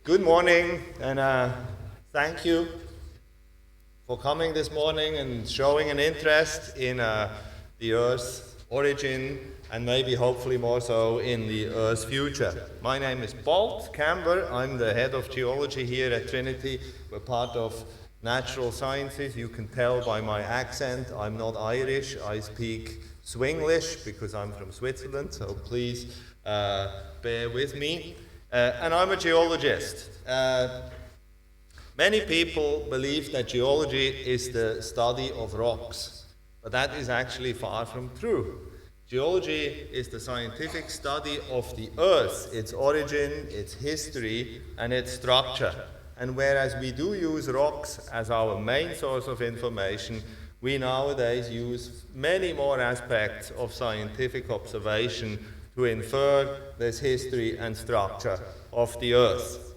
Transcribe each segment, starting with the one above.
Good morning, and thank you for coming this morning and showing an interest in the Earth's origin and maybe hopefully more so in the Earth's future. My name is Bolt Camber. I'm the head of geology here at Trinity. We're part of natural sciences. You can tell by my accent I'm not Irish. I speak Swinglish because I'm from Switzerland, so please bear with me. And I'm a geologist. Many people believe that geology is the study of rocks, but that is actually far from true. Geology is the scientific study of the Earth, its origin, its history, and its structure. And whereas we do use rocks as our main source of information, we nowadays use many more aspects of scientific observation to infer this history and structure of the Earth.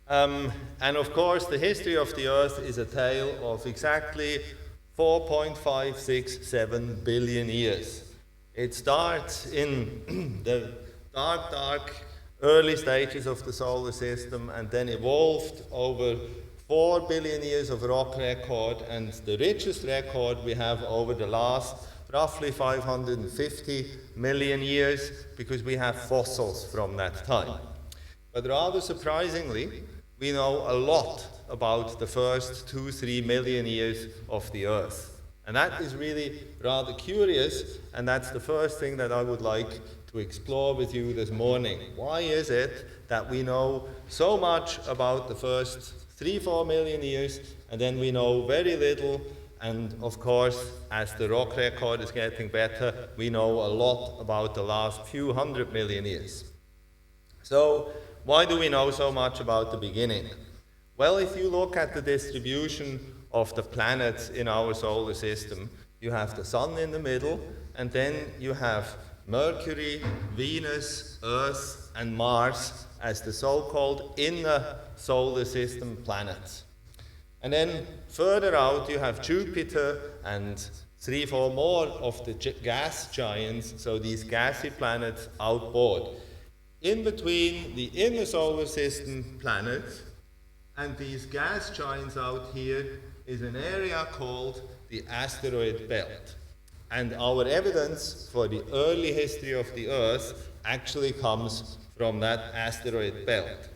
And of course, the history of the Earth is a tale of exactly 4.567 billion years. It starts in the dark early stages of the solar system and then evolved over 4 billion years of rock record, and the richest record we have over the last roughly 550 million years, because we have fossils from that time. But rather surprisingly, we know a lot about the first 2-3 million years of the Earth. And that is really rather curious, and that's the first thing that I would like to explore with you this morning. Why is it that we know so much about the first 3-4 million years, and then we know very little? And of course, as the rock record is getting better, we know a lot about the last few 100 million years. So, why do we know so much about the beginning? Well, if you look at the distribution of the planets in our solar system, you have the Sun in the middle, and then you have Mercury, Venus, Earth, and Mars as the so-called inner solar system planets. And then further out you have Jupiter and 3-4 more of the gas giants, so these gassy planets outboard. In between the inner solar system planets and these gas giants out here is an area called the asteroid belt. And our evidence for the early history of the Earth actually comes from that asteroid belt.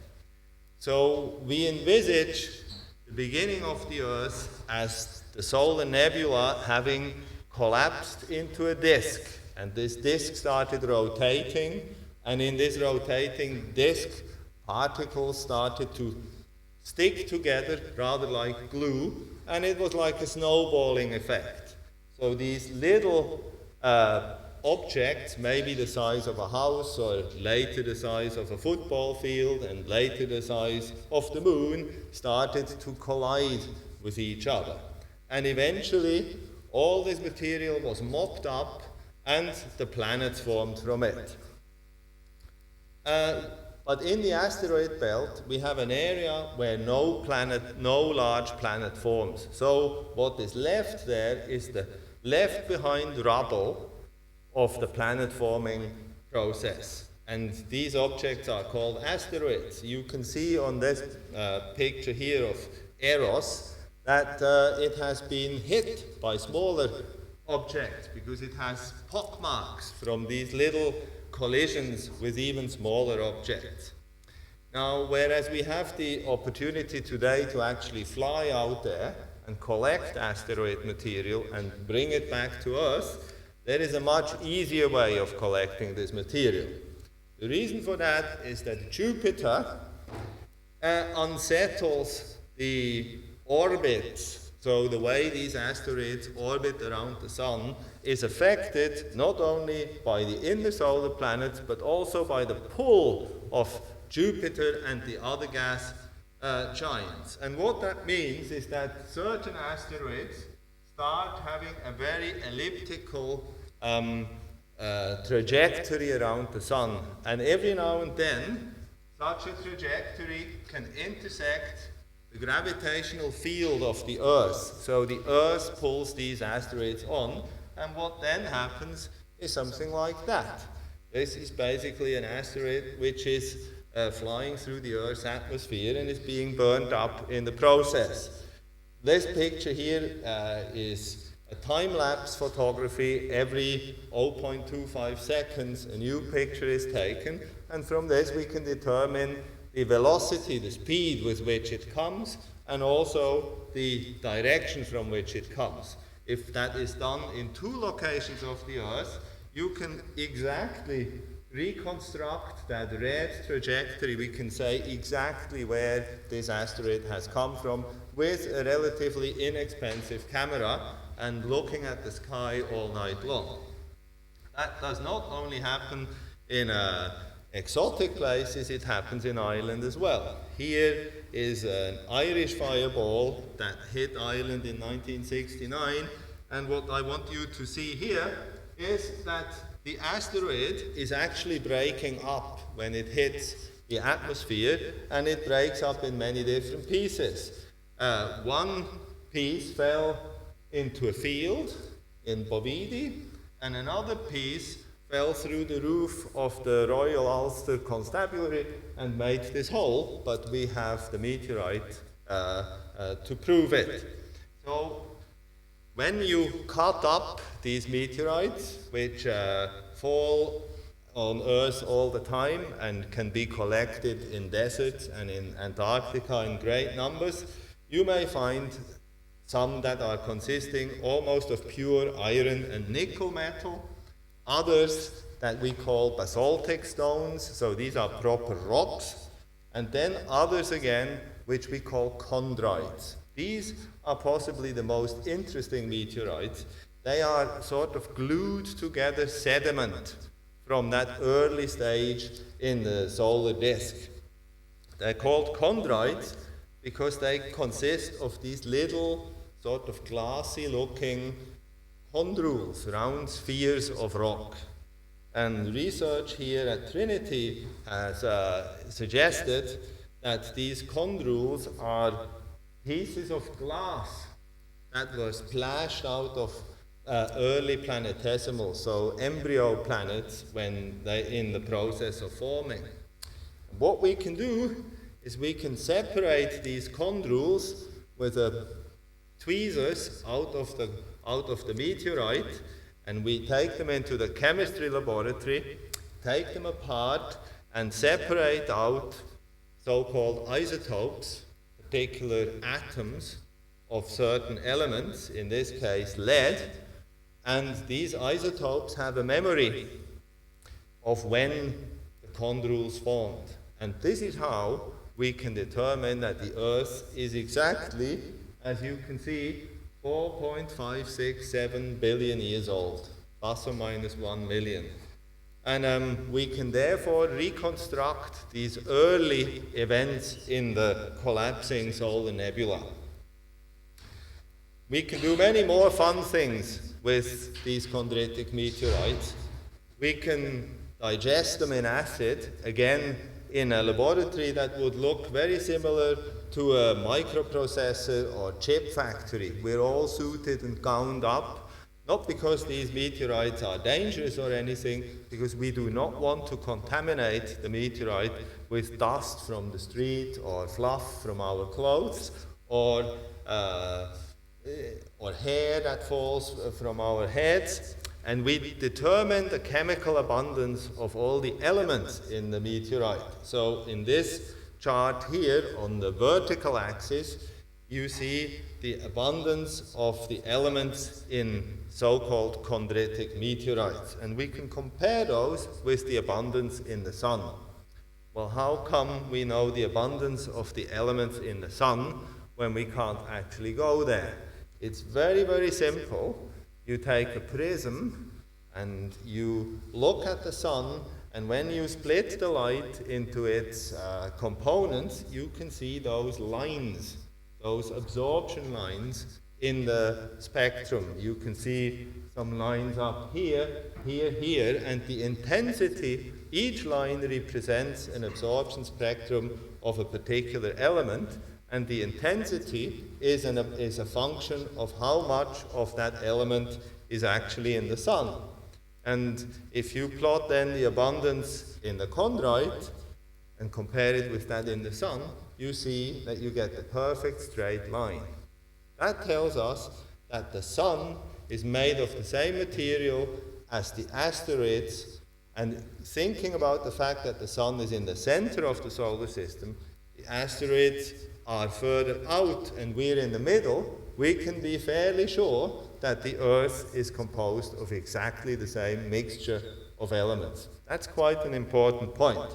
So we envisage the beginning of the Earth as the solar nebula having collapsed into a disk, and this disk started rotating, and in this rotating disk, particles started to stick together rather like glue, and it was like a snowballing effect. So these little objects, maybe the size of a house, or later the size of a football field, and later the size of the moon, started to collide with each other. And eventually, all this material was mopped up, and the planets formed from it. But in the asteroid belt, we have an area where no large planet forms. So what is left there is the left behind rubble of the planet forming process. And these objects are called asteroids. You can see on this picture here of Eros that it has been hit by smaller objects because it has pockmarks from these little collisions with even smaller objects. Now, whereas we have the opportunity today to actually fly out there and collect asteroid material and bring it back to Earth, there is a much easier way of collecting this material. The reason for that is that Jupiter unsettles the orbits. So the way these asteroids orbit around the Sun is affected not only by the inner solar planets, but also by the pull of Jupiter and the other gas giants. And what that means is that certain asteroids start having a very elliptical trajectory around the Sun. And every now and then, such a trajectory can intersect the gravitational field of the Earth. So the Earth pulls these asteroids on, and what then happens is something like that. This is basically an asteroid which is flying through the Earth's atmosphere and is being burned up in the process. This picture here is a time-lapse photography. Every 0.25 seconds a new picture is taken, and from this we can determine the velocity, the speed with which it comes, and also the direction from which it comes. If that is done in two locations of the Earth, you can exactly reconstruct that red trajectory. We can say exactly where this asteroid has come from with a relatively inexpensive camera and looking at the sky all night long. That does not only happen in exotic places, it happens in Ireland as well. Here is an Irish fireball that hit Ireland in 1969, and what I want you to see here is that the asteroid is actually breaking up when it hits the atmosphere, and it breaks up in many different pieces. One piece fell into a field in Bovidi, and another piece fell through the roof of the Royal Ulster Constabulary and made this hole, but we have the meteorite to prove it. So when you cut up these meteorites, which fall on Earth all the time and can be collected in deserts and in Antarctica in great numbers, you may find some that are consisting almost of pure iron and nickel metal, others that we call basaltic stones, so these are proper rocks, and then others again which we call chondrules. These are possibly the most interesting meteorites. They are sort of glued together sediment from that early stage in the solar disk. They're called chondrules because they consist of these little sort of glassy looking chondrules, round spheres of rock. And research here at Trinity has suggested that these chondrules are pieces of glass that were splashed out of early planetesimals, so embryo planets when they're in the process of forming. What we can do is we can separate these chondrules with tweezers out of the meteorite, and we take them into the chemistry laboratory, take them apart, and separate out so-called isotopes, particular atoms of certain elements, in this case lead, and these isotopes have a memory of when the chondrules formed. And this is how we can determine that the Earth is exactly, as you can see, 4.567 billion years old, plus or minus 1 million. And we can therefore reconstruct these early events in the collapsing solar nebula. We can do many more fun things with these chondritic meteorites. We can digest them in acid, again in a laboratory that would look very similar to a microprocessor or chip factory. We're all suited and gowned up, not because these meteorites are dangerous or anything, because we do not want to contaminate the meteorite with dust from the street or fluff from our clothes or hair that falls from our heads. And we determine the chemical abundance of all the elements in the meteorite. So in this chart here on the vertical axis, you see the abundance of the elements in so-called chondritic meteorites. And we can compare those with the abundance in the sun. Well, how come we know the abundance of the elements in the sun when we can't actually go there? It's very, very simple. You take a prism and you look at the sun, and when you split the light into its components, you can see those lines, those absorption lines in the spectrum. You can see some lines up here, here, here, and the intensity, each line represents an absorption spectrum of a particular element, and the intensity is a function of how much of that element is actually in the sun. And if you plot then the abundance in the chondrite, and compare it with that in the sun, you see that you get the perfect straight line. That tells us that the sun is made of the same material as the asteroids, and thinking about the fact that the sun is in the center of the solar system, the asteroids are further out and we're in the middle, we can be fairly sure that the Earth is composed of exactly the same mixture of elements. That's quite an important point.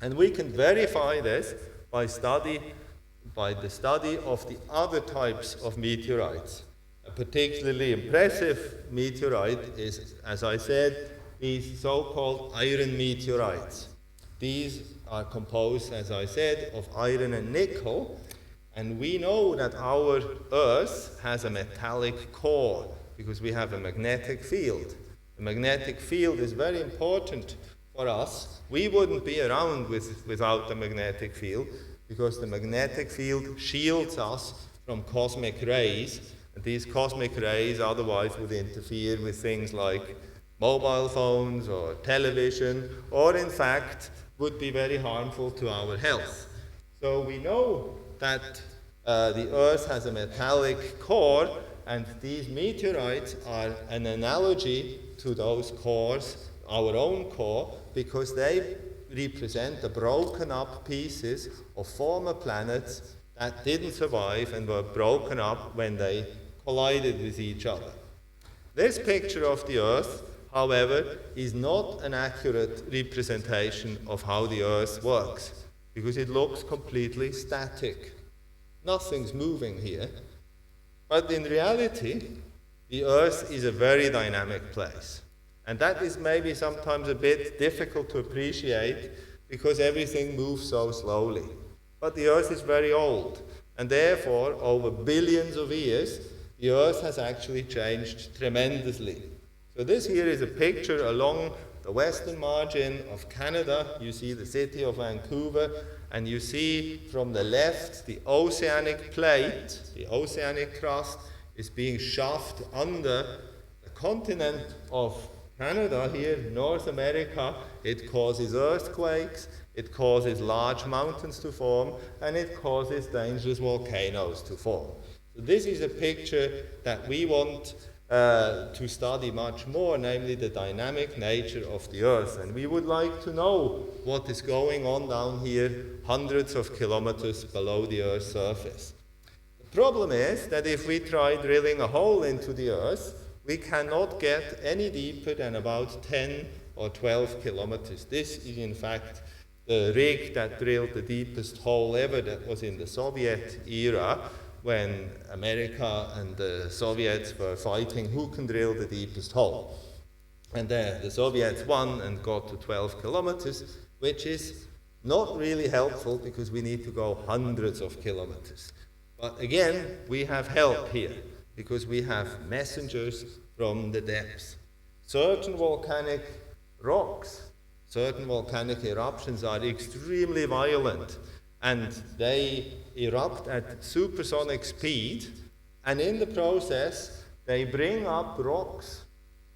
And we can verify this by the study of the other types of meteorites. A particularly impressive meteorite is, as I said, these so-called iron meteorites. These are composed, as I said, of iron and nickel, and we know that our Earth has a metallic core because we have a magnetic field. The magnetic field is very important for us. We wouldn't be around without the magnetic field because the magnetic field shields us from cosmic rays, and these cosmic rays otherwise would interfere with things like mobile phones or television, or in fact would be very harmful to our health. So we know that the Earth has a metallic core, and these meteorites are an analogy to those cores, our own core, because they represent the broken up pieces of former planets that didn't survive and were broken up when they collided with each other. This picture of the Earth, however, is not an accurate representation of how the Earth works, because it looks completely static. Nothing's moving here. But in reality, the Earth is a very dynamic place. And that is maybe sometimes a bit difficult to appreciate because everything moves so slowly. But the Earth is very old, and therefore, over billions of years, the Earth has actually changed tremendously. So this here is a picture along the western margin of Canada. You see the city of Vancouver, and you see from the left the oceanic plate, the oceanic crust, is being shoved under the continent of Canada here, North America. It causes earthquakes, it causes large mountains to form, and it causes dangerous volcanoes to form. So this is a picture that we want to study much more, namely the dynamic nature of the Earth. And we would like to know what is going on down here, hundreds of kilometers below the Earth's surface. The problem is that if we try drilling a hole into the Earth, we cannot get any deeper than about 10 or 12 kilometers. This is in fact the rig that drilled the deepest hole ever. That was in the Soviet era, when America and the Soviets were fighting who can drill the deepest hole. And the Soviets won and got to 12 kilometers, which is not really helpful because we need to go hundreds of kilometers. But again, we have help here because we have messengers from the depths. Certain volcanic rocks, certain volcanic eruptions are extremely violent, and they erupt at supersonic speed, and in the process they bring up rocks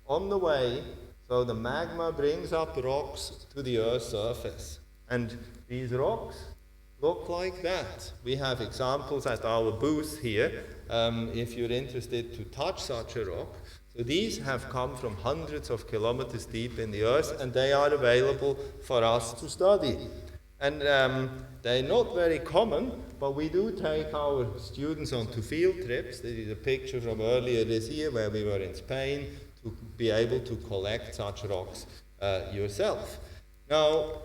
on the way, so the magma brings up rocks to the Earth's surface. And these rocks look like that. We have examples at our booth here, if you're interested to touch such a rock. So these have come from hundreds of kilometers deep in the Earth, and they are available for us to study. And they're not very common, but we do take our students onto field trips. This is a picture from earlier this year where we were in Spain to be able to collect such rocks yourself. Now,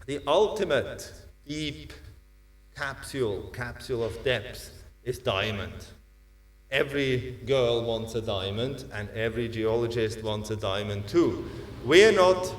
the ultimate deep capsule of depth is diamond. Every girl wants a diamond, and every geologist wants a diamond too. We're not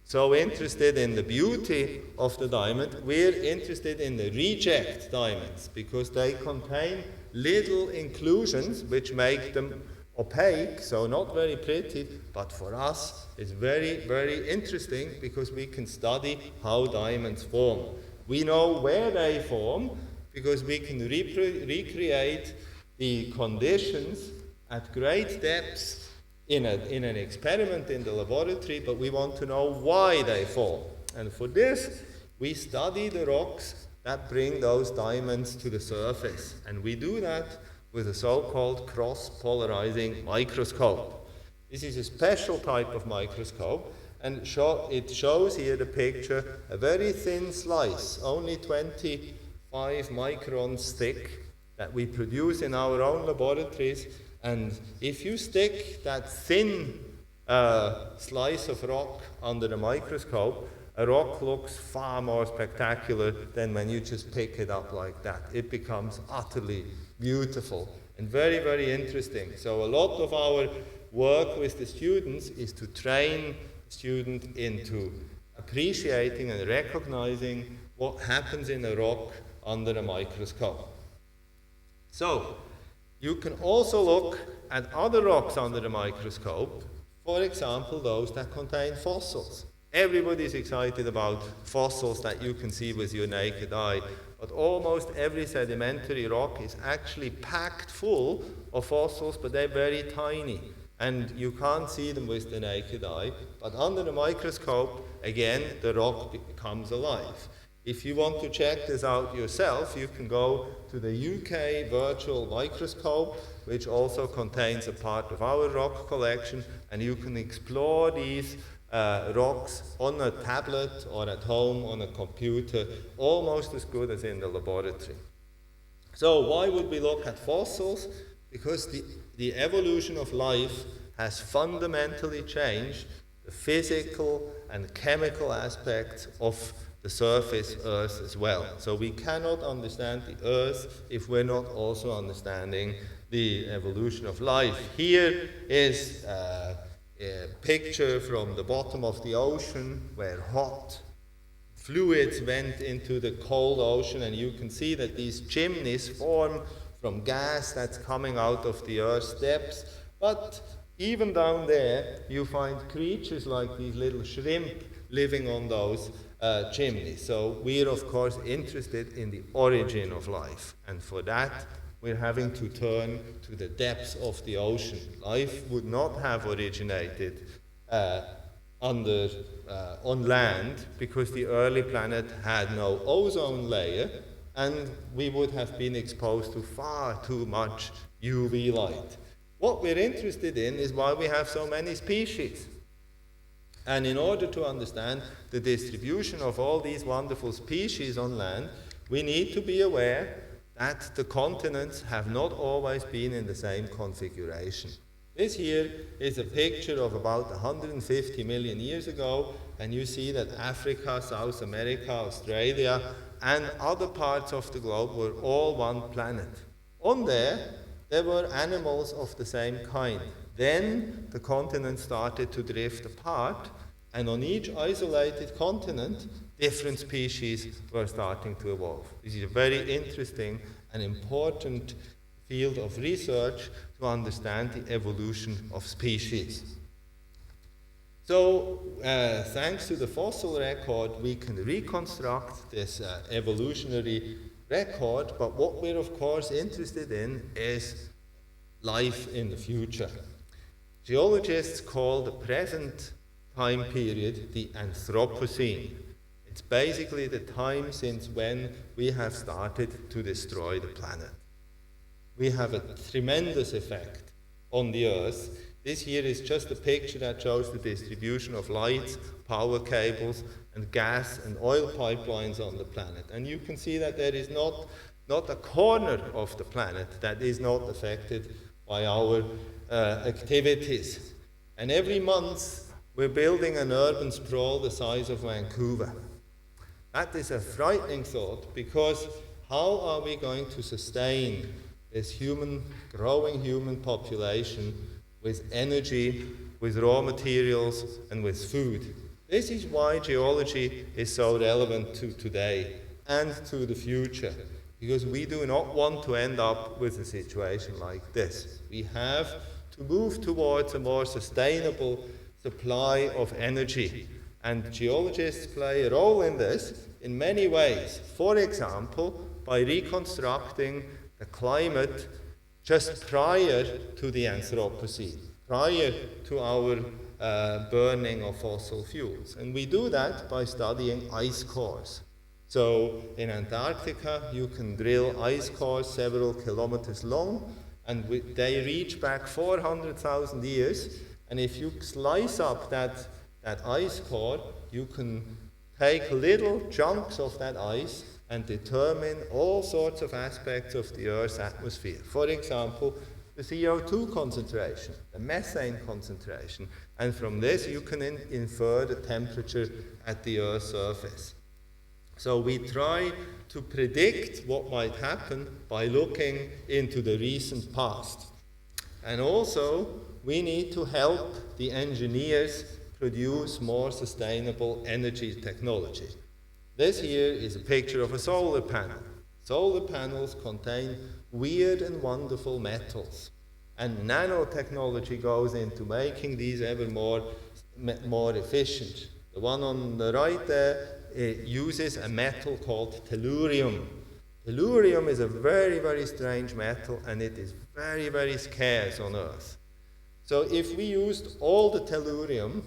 so interested in the beauty of the diamond. We're interested in the reject diamonds because they contain little inclusions which make them opaque, so not very pretty, but for us it's very, very interesting because we can study how diamonds form. We know where they form because we can recreate the conditions at great depths in an experiment in the laboratory, but we want to know why they form. And for this, we study the rocks that bring those diamonds to the surface. And we do that with a so-called cross-polarising microscope. This is a special type of microscope, and it shows here the picture, a very thin slice, only 25 microns thick, that we produce in our own laboratories. And if you stick that thin slice of rock under the microscope, a rock looks far more spectacular than when you just pick it up like that. It becomes utterly beautiful and very, very interesting. So a lot of our work with the students is to train the student into appreciating and recognizing what happens in a rock under a microscope. So you can also look at other rocks under the microscope, for example, those that contain fossils. Everybody's excited about fossils that you can see with your naked eye, but almost every sedimentary rock is actually packed full of fossils, but they're very tiny, and you can't see them with the naked eye. But under the microscope, again, the rock becomes alive. If you want to check this out yourself, you can go to the UK Virtual Microscope, which also contains a part of our rock collection, and you can explore these rocks on a tablet or at home on a computer, almost as good as in the laboratory. So why would we look at fossils? Because the evolution of life has fundamentally changed the physical and chemical aspects of the surface Earth as well. So we cannot understand the Earth if we're not also understanding the evolution of life. Here is a picture from the bottom of the ocean where hot fluids went into the cold ocean, and you can see that these chimneys form from gas that's coming out of the Earth's depths. But even down there, you find creatures like these little shrimp living on those chimneys. So we're, of course, interested in the origin of life. And for that, we're having to turn to the depths of the ocean. Life would not have originated on land, because the early planet had no ozone layer, and we would have been exposed to far too much UV light. What we're interested in is why we have so many species. And in order to understand the distribution of all these wonderful species on land, we need to be aware that the continents have not always been in the same configuration. This here is a picture of about 150 million years ago, and you see that Africa, South America, Australia, and other parts of the globe were all one planet. On there were animals of the same kind. Then the continents started to drift apart, and on each isolated continent, different species were starting to evolve. This is a very interesting and important field of research to understand the evolution of species. So, thanks to the fossil record, we can reconstruct this evolutionary record, but what we're of course interested in is life in the future. Geologists call the present time period the Anthropocene. It's basically the time since when we have started to destroy the planet. We have a tremendous effect on the Earth. This here is just a picture that shows the distribution of lights, power cables, and gas and oil pipelines on the planet. And you can see that there is not a corner of the planet that is not affected by our activities. And every month, we're building an urban sprawl the size of Vancouver. That is a frightening thought, because how are we going to sustain this growing human population with energy, with raw materials, and with food? This is why geology is so relevant to today and to the future, because we do not want to end up with a situation like this. We have to move towards a more sustainable supply of energy. And geologists play a role in this in many ways. For example, by reconstructing the climate just prior to the Anthropocene, prior to our burning of fossil fuels. And we do that by studying ice cores. So in Antarctica, you can drill ice cores several kilometers long, and they reach back 400,000 years. And if you slice up that ice core, you can take little chunks of that ice and determine all sorts of aspects of the Earth's atmosphere. For example, the CO2 concentration, the methane concentration. And from this, you can infer the temperature at the Earth's surface. So we try to predict what might happen by looking into the recent past. And also, we need to help the engineers produce more sustainable energy technology. This here is a picture of a solar panel. Solar panels contain weird and wonderful metals. And nanotechnology goes into making these ever more efficient. The one on the right there, it uses a metal called tellurium. Tellurium is a very, very strange metal, and it is very, very scarce on Earth. So if we used all the tellurium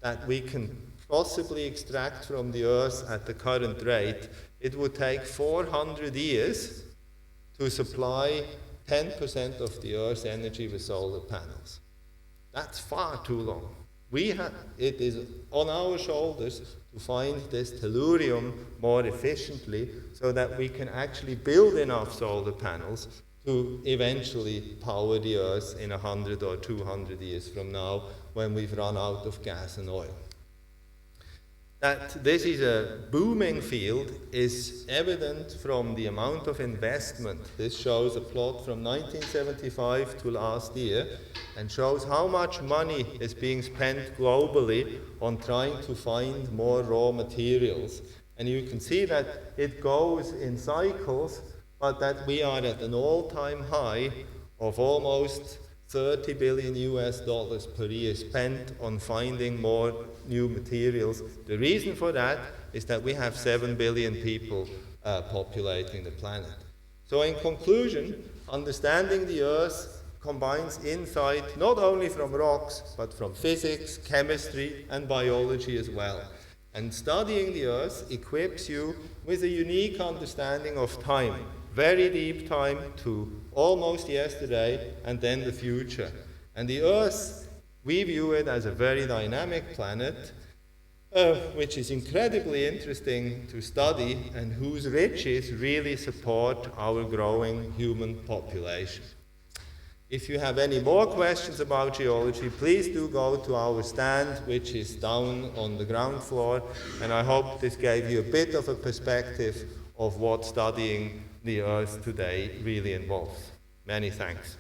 that we can possibly extract from the Earth at the current rate, it would take 400 years to supply 10% of the Earth's energy with solar panels. That's far too long. It is on our shoulders to find this tellurium more efficiently so that we can actually build enough solar panels to eventually power the Earth in 100 or 200 years from now when we've run out of gas and oil. That this is a booming field is evident from the amount of investment. This shows a plot from 1975 to last year and shows how much money is being spent globally on trying to find more raw materials. And you can see that it goes in cycles, but that we are at an all-time high of almost $30 billion per year spent on finding more new materials. The reason for that is that we have 7 billion people populating the planet. So in conclusion, understanding the Earth combines insight not only from rocks, but from physics, chemistry, and biology as well. And studying the Earth equips you with a unique understanding of time. Very deep time to almost yesterday and then the future. And the Earth, we view it as a very dynamic planet, which is incredibly interesting to study and whose riches really support our growing human population. If you have any more questions about geology, please do go to our stand, which is down on the ground floor, and I hope this gave you a bit of a perspective of what studying the Earth today really involves. Many thanks.